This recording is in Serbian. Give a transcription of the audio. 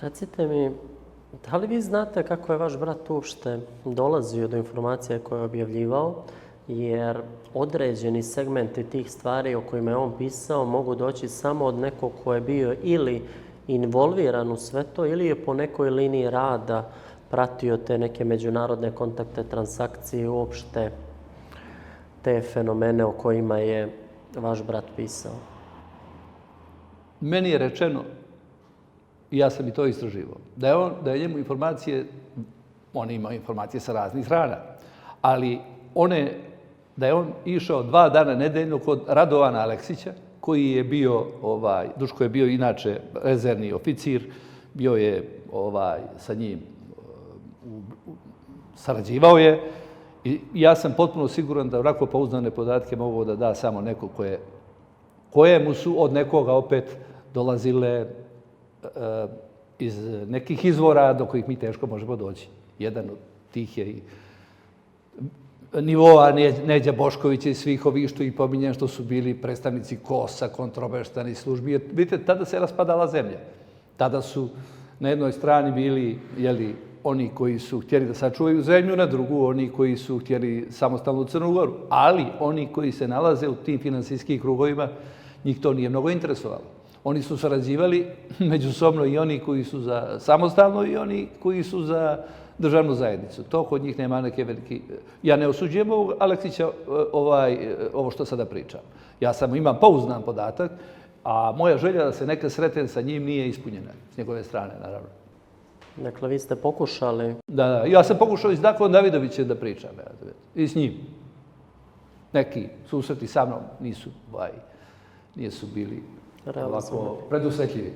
Recite mi, da li vi znate kako je vaš brat uopšte dolazio do informacija koje je objavljivao? Jer određeni segmenti tih stvari o kojima je on pisao mogu doći samo od nekog ko je bio ili involviran u sve to ili je po nekoj liniji rada pratio te neke međunarodne kontakte, transakcije, uopšte te fenomene o kojima je vaš brat pisao. Meni je rečeno, i ja sam i to istraživao, da je njemu informacije, on ima informacije sa raznih strana, ali da je on išao 2 dana nedeljno kod Radovana Aleksića, koji je bio, Duško je bio inače rezervni oficir, bio je sa njim, sarađivao je i ja sam potpuno siguran da onako pouzdane podatke mogu da da samo neko kojemu su od nekoga opet dolazile iz nekih izvora do kojih mi teško možemo doći. Jedan od tih je i nivoa Neđa Boškovića i svih ovih što ih pominjem, što su bili predstavnici KOS-a, kontraobaveštajnih službi. Vidite, tada se raspadala zemlja. Tada su na jednoj strani bili oni koji su htjeli da sačuvaju zemlju, na drugu oni koji su htjeli samostalnu Crnu Goru. Ali oni koji se nalaze u tim finansijskim krugovima, njih to nije mnogo interesovalo. Oni su sarađivali međusobno i oni koji su za samostalno i oni koji su za državnu zajednicu. To kod njih nema neke velike... Ja ne osuđujem ovog Aleksića ovo što sada pričam. Ja samo imam pouzdan podatak, a moja želja da se nekad sretnem sa njim nije ispunjena s njegove strane, naravno. Dakle, vi ste pokušali... Da, ja sam pokušao i s Dakom Davidovićem da pričam. I s njim. Neki susreti sa mnom nisu bili ovako predusretljivi.